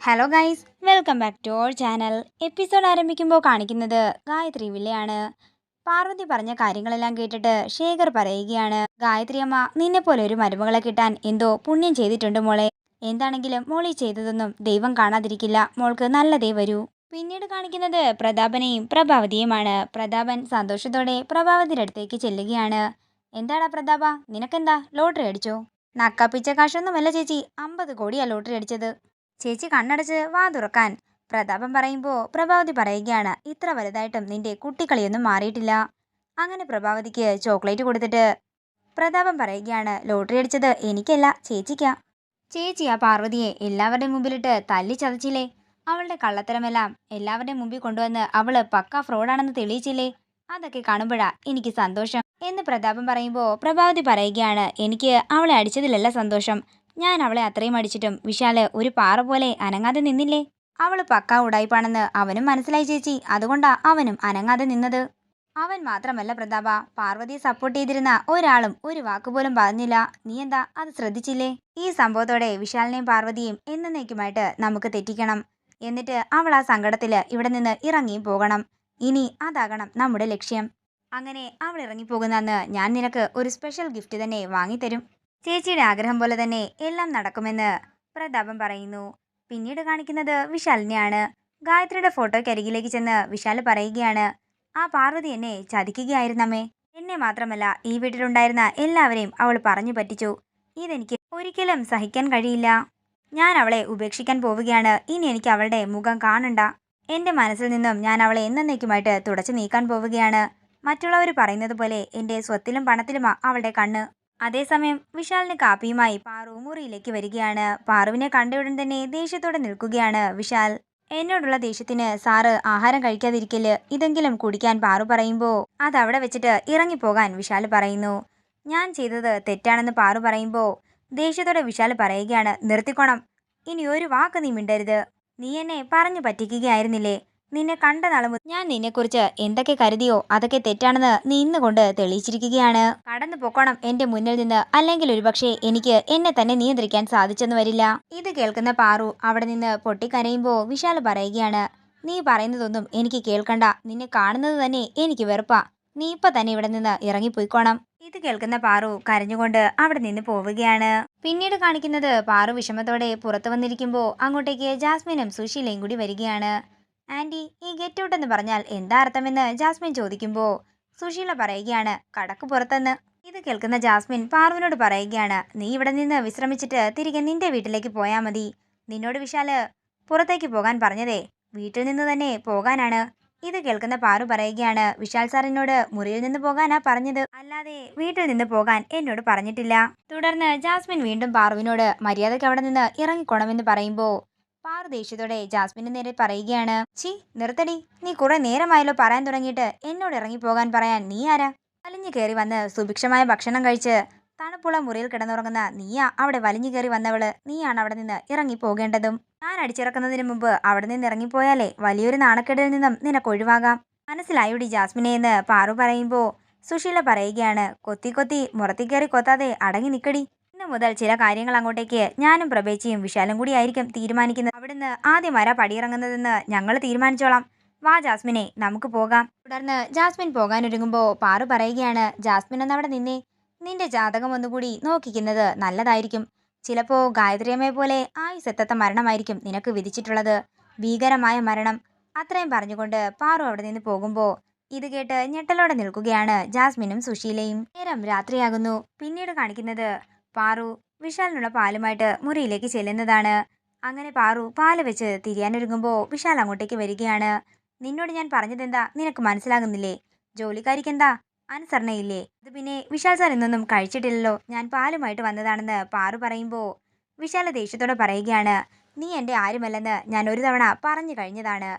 Hello guys, welcome back to our channel. Episode ആരംഭിക്കുമ്പോൾ കാണിക്കുന്നത് ഗായത്രി വില്ലയാണ്. പാർവതി പറഞ്ഞ കാര്യങ്ങളെല്ലാം കേട്ടിട്ട് ശേഖർ പറയുകയാണ്, ഗായത്രി അമ്മ നിന്നെ പോലെ ഒരു മരുമകളെ കിട്ടാൻ എന്തോ പുണ്യം ചെയ്തിട്ടുണ്ട് മോളെ. എന്താണെങ്കിലും മോളി ചെയ്തതൊന്നും ദൈവം കാണാതിരിക്കില്ല, മോൾക്ക് നല്ലതേ വരൂ. പിന്നീട് കാണിക്കുന്നത് പ്രതാപനെയും പ്രഭാവതിയുമാണ്. പ്രതാപൻ സന്തോഷത്തോടെ പ്രഭാവതിയുടെ അടുത്തേക്ക് ചെല്ലുകയാണ്. എന്താടാ പ്രതാപ, നിനക്കെന്താ ലോട്ടറി അടിച്ചോ? നക്കാപ്പിച്ച കാശൊന്നുമല്ല ചേച്ചി, 50 കോടിയാ ലോട്ടറി അടിച്ചത്. ചേച്ചി കണ്ണടച്ച് വാ തുറക്കാൻ പ്രതാപൻ പറയുമ്പോൾ പ്രഭാവതി പറയുകയാണ്, ഇത്ര വലുതായിട്ടും നിന്റെ കുട്ടിക്കളിയൊന്നും മാറിയിട്ടില്ല. അങ്ങനെ പ്രഭാവതിക്ക് ചോക്ലേറ്റ് കൊടുത്തിട്ട് പ്രതാപൻ പറയുകയാണ്, ലോട്ടറി അടിച്ചത് എനിക്കല്ല ചേച്ചിക്കാ. ചേച്ചി ആ പാർവതിയെ എല്ലാവരുടെയും മുമ്പിലിട്ട് തല്ലി ചതച്ചില്ലേ? അവളുടെ കള്ളത്തരമെല്ലാം എല്ലാവരുടെയും മുമ്പിൽ കൊണ്ടുവന്ന് അവള് പക്ക ഫ്രോഡാണെന്ന് തെളിയിച്ചില്ലേ? അതൊക്കെ കാണുമ്പോഴാ എനിക്ക് സന്തോഷം എന്ന് പ്രതാപൻ പറയുമ്പോൾ പ്രഭാവതി പറയുകയാണ്, എനിക്ക് അവളെ അടിച്ചതിലല്ല സന്തോഷം. ഞാൻ അവളെ അത്രയും അടിച്ചിട്ടും വിശാല് ഒരു പാറ പോലെ അനങ്ങാതെ നിന്നില്ലേ? അവള് പക്ക ഉടായിപ്പാണെന്ന് അവനും മനസ്സിലായി ചേച്ചി, അതുകൊണ്ടാ അവനും അനങ്ങാതെ നിന്നത്. അവൻ മാത്രമല്ല പ്രതാപ, പാർവതിയെ സപ്പോർട്ട് ചെയ്തിരുന്ന ഒരാളും ഒരു വാക്കുപോലും പറഞ്ഞില്ല. നീ എന്താ അത് ശ്രദ്ധിച്ചില്ലേ? ഈ സംഭവത്തോടെ വിശാലിനെയും പാർവതിയും എന്നേക്കുമായിട്ട് നമുക്ക് തെറ്റിക്കണം. എന്നിട്ട് അവൾ ആ സങ്കടത്തില് ഇവിടെ നിന്ന് ഇറങ്ങിയും പോകണം. ഇനി അതാകണം നമ്മുടെ ലക്ഷ്യം. അങ്ങനെ അവൾ ഇറങ്ങിപ്പോകുന്ന അന്ന് ഞാൻ നിനക്ക് ഒരു സ്പെഷ്യൽ ഗിഫ്റ്റ് തന്നെ വാങ്ങിത്തരും. ചേച്ചിയുടെ ആഗ്രഹം പോലെ തന്നെ എല്ലാം നടക്കുമെന്ന് പ്രതാപൻ പറയുന്നു. പിന്നീട് കാണിക്കുന്നത് വിശാലിനെയാണ്. ഗായത്രിയുടെ ഫോട്ടോയ്ക്കരികിലേക്ക് ചെന്ന് വിശാൽ പറയുകയാണ്, ആ പാർവതി എന്നെ ചതിക്കുകയായിരുന്നമ്മേ. എന്നെ മാത്രമല്ല ഈ വീട്ടിലുണ്ടായിരുന്ന എല്ലാവരെയും അവൾ പറഞ്ഞു പറ്റിച്ചു. ഇതെനിക്ക് ഒരിക്കലും സഹിക്കാൻ കഴിയില്ല. ഞാൻ അവളെ ഉപേക്ഷിക്കാൻ പോവുകയാണ്. ഇനി എനിക്ക് അവളുടെ മുഖം കാണണ്ട. എന്റെ മനസ്സിൽ നിന്നും ഞാൻ അവളെ എന്നേക്കുമായിട്ട് തുടച്ചു നീക്കാൻ പോവുകയാണ്. മറ്റുള്ളവർ പറയുന്നത് പോലെ എന്റെ സ്വത്തിലും പണത്തിലുമാ അവളുടെ കണ്ണ്. അതേസമയം വിശാലിന് കാപ്പിയുമായി പാറു മുറിയിലേക്ക് വരികയാണ്. പാറുവിനെ കണ്ടയുടൻ തന്നെ ദേഷ്യത്തോടെ നിൽക്കുകയാണ് വിശാൽ. എന്നോടുള്ള ദേഷ്യത്തിന് സാറ് ആഹാരം കഴിക്കാതിരിക്കല്, ഇതെങ്കിലും കുടിക്കാൻ പാറു പറയുമ്പോൾ അതവിടെ വെച്ചിട്ട് ഇറങ്ങിപ്പോകാൻ വിശാൽ പറയുന്നു. ഞാൻ ചെയ്തത് തെറ്റാണെന്ന് പാറു പറയുമ്പോൾ ദേഷ്യത്തോടെ വിശാൽ പറയുകയാണ്, നിർത്തിക്കോണം. ഇനി ഒരു വാക്ക് നീ മിണ്ടരുത്. നീ എന്നെ പറഞ്ഞു പറ്റിക്കുകയായിരുന്നില്ലേ? നിന്നെ കണ്ട നാളെ മുതൽ ഞാൻ നിന്നെക്കുറിച്ച് എന്തൊക്കെ കരുതിയോ അതൊക്കെ തെറ്റാണെന്ന് നീ ഇന്ന് കൊണ്ട് തെളിയിച്ചിരിക്കുകയാണ്. കടന്നു പൊക്കോണം എന്റെ മുന്നിൽ നിന്ന്, അല്ലെങ്കിൽ ഒരുപക്ഷെ എനിക്ക് എന്നെ തന്നെ നിയന്ത്രിക്കാൻ സാധിച്ചെന്ന് വരില്ല. ഇത് കേൾക്കുന്ന പാറു അവിടെ നിന്ന് പൊട്ടിക്കരയുമ്പോൾ വിശാൽ പറയുകയാണ്, നീ പറയുന്നതൊന്നും എനിക്ക് കേൾക്കണ്ട. നിന്നെ കാണുന്നത് തന്നെ എനിക്ക് വെറുപ്പാ. നീ ഇപ്പൊ തന്നെ ഇവിടെ നിന്ന് ഇറങ്ങിപ്പോയിക്കോണം. ഇത് കേൾക്കുന്ന പാറു കരഞ്ഞുകൊണ്ട് അവിടെ നിന്ന് പോവുകയാണ്. പിന്നീട് കാണിക്കുന്നത് പാറു വിഷമത്തോടെ പുറത്തു വന്നിരിക്കുമ്പോൾ അങ്ങോട്ടേക്ക് ജാസ്മിനും സുശീലയും കൂടി വരികയാണ്. ആന്റി, ഈ ഗെറ്റ് ഔട്ട് എന്ന് പറഞ്ഞാൽ എന്താ അർത്ഥമെന്ന് ജാസ്മിൻ ചോദിക്കുമ്പോൾ സുശീല പറയുകയാണ്, കടക്ക് പുറത്തെന്ന്. ഇത് കേൾക്കുന്ന ജാസ്മിൻ പാറുവിനോട് പറയുകയാണ്, നീ ഇവിടെ നിന്ന് വിശ്രമിച്ചിട്ട് തിരികെ നിന്റെ വീട്ടിലേക്ക് പോയാൽ മതി. നിന്നോട് വിശാല് പുറത്തേക്ക് പോകാൻ പറഞ്ഞതേ വീട്ടിൽ നിന്ന് തന്നെ പോകാനാണ്. ഇത് കേൾക്കുന്ന പാറു പറയുകയാണ്, വിശാൽ സാറിനോട് മുറിയിൽ നിന്ന് പോകാനാ പറഞ്ഞത്, അല്ലാതെ വീട്ടിൽ നിന്ന് പോകാൻ എന്നോട് പറഞ്ഞിട്ടില്ല. തുടർന്ന് ജാസ്മിൻ വീണ്ടും പാറുവിനോട് മര്യാദയ്ക്ക് അവിടെ നിന്ന് ഇറങ്ങിക്കോണമെന്ന് പറയുമ്പോൾ പാറു ദേഷ്യത്തോടെ ജാസ്മിന് നേരെ പറയുകയാണ്, ചി നിർത്തടി, നീ കുറെ നേരമായല്ലോ പറയാൻ തുടങ്ങിയിട്ട്. എന്നോട് ഇറങ്ങിപ്പോകാൻ പറയാൻ നീ ആരാ? വലിഞ്ഞു കയറി വന്ന് സുഭിക്ഷമായ ഭക്ഷണം കഴിച്ച് തണുപ്പുള്ള മുറിയിൽ കിടന്നുറങ്ങുന്ന നീയാ അവിടെ വലിഞ്ഞു കയറി വന്നവള്. നീയാണ് അവിടെ നിന്ന് ഇറങ്ങി പോകേണ്ടതും. ഞാൻ അടിച്ചിറക്കുന്നതിന് മുമ്പ് അവിടെ നിന്ന് ഇറങ്ങിപ്പോയാലേ വലിയൊരു നാണക്കേടിൽ നിന്നും നിനക്ക് ഒഴിവാകാം. മനസ്സിലായോടി ജാസ്മിനെ എന്ന് പാറു പറയുമ്പോൾ സുശീല പറയുകയാണ്, കൊത്തി കൊത്തി മുറത്തി കയറി കൊത്താതെ അടങ്ങി നിക്കടി. ഇന്നു മുതൽ ചില കാര്യങ്ങൾ അങ്ങോട്ടേക്ക് ഞാനും പ്രഭേച്ചിയും വിശാലും കൂടി ആയിരിക്കും തീരുമാനിക്കുന്നത്. അവിടുന്ന് ആദ്യം ആരാ പടിയിറങ്ങുന്നതെന്ന് ഞങ്ങൾ തീരുമാനിച്ചോളാം. വാ ജാസ്മിനെ, നമുക്ക് പോകാം. തുടർന്ന് ജാസ്മിൻ പോകാനൊരുങ്ങുമ്പോൾ പാറു പറയുകയാണ്, ജാസ്മിൻ ഒന്ന് അവിടെ നിന്നേ. നിന്റെ ജാതകം ഒന്നുകൂടി നോക്കിക്കുന്നത് നല്ലതായിരിക്കും. ചിലപ്പോ ഗായത്രിയമ്മയെ പോലെ ആയുസെത്താത്ത മരണമായിരിക്കും നിനക്ക് വിധിച്ചിട്ടുള്ളത്. ഭീകരമായ മരണം. അത്രയും പറഞ്ഞുകൊണ്ട് പാറു അവിടെ നിന്ന് പോകുമ്പോൾ ഇത് കേട്ട് ഞെട്ടലോടെ നിൽക്കുകയാണ് ജാസ്മിനും സുശീലയും. നേരം രാത്രിയാകുന്നു. പിന്നീട് കാണിക്കുന്നത് പാറു വിശാലിനുള്ള പാലുമായിട്ട് മുറിയിലേക്ക് ചെല്ലുന്നതാണ്. അങ്ങനെ പാറു പാല് വെച്ച് തിരിയാനൊരുങ്ങുമ്പോൾ വിശാൽ അങ്ങോട്ടേക്ക് വരികയാണ്. നിന്നോട് ഞാൻ പറഞ്ഞതെന്താ നിനക്ക് മനസ്സിലാകുന്നില്ലേ? ജോലിക്കാരിക്കെന്താ അനുസരണയില്ലേ? ഇത് പിന്നെ വിശാൽ സാർ ഇന്നൊന്നും കഴിച്ചിട്ടില്ലല്ലോ, ഞാൻ പാലുമായിട്ട് വന്നതാണെന്ന് പാറു പറയുമ്പോൾ വിശാല ദേഷ്യത്തോടെ പറയുകയാണ്, നീ എൻ്റെ ആരുമല്ലെന്ന് ഞാൻ ഒരു തവണ പറഞ്ഞു കഴിഞ്ഞതാണ്.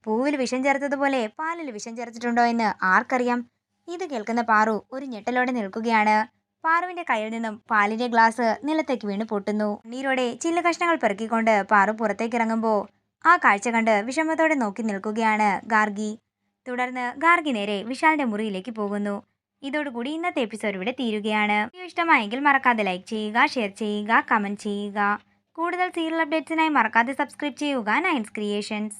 പൂവിൽ വിഷം ചേർത്തതുപോലെ പാലിൽ വിഷം ചേർത്തിട്ടുണ്ടോ എന്ന് ആർക്കറിയാം? ഇത് കേൾക്കുന്ന പാറു ഒരു ഞെട്ടലോടെ നിൽക്കുകയാണ്. പാറുവിന്റെ കയ്യിൽ നിന്നും പാലിന്റെ ഗ്ലാസ് നിലത്തേക്ക് വീണ് പൊട്ടുന്നു. നീരോടെ ചില്ല കഷ്ണങ്ങൾ പെറുക്കിക്കൊണ്ട് പാറു പുറത്തേക്ക് ഇറങ്ങുമ്പോൾ ആ കാഴ്ച കണ്ട് വിഷമത്തോടെ നോക്കി നിൽക്കുകയാണ് ഗാർഗി. തുടർന്ന് ഗാർഗി നേരെ വിശാലിന്റെ മുറിയിലേക്ക് പോകുന്നു. ഇതോടുകൂടി ഇന്നത്തെ എപ്പിസോഡ് ഇവിടെ തീരുകയാണ്. വീഡിയോ ഇഷ്ടമായെങ്കിൽ മറക്കാതെ ലൈക്ക് ചെയ്യുക, ഷെയർ ചെയ്യുക, കമന്റ് ചെയ്യുക. കൂടുതൽ സീരിയൽ അപ്ഡേറ്റ്സിനായി മറക്കാതെ സബ്സ്ക്രൈബ് ചെയ്യുക നയൻസ് ക്രിയേഷൻസ്.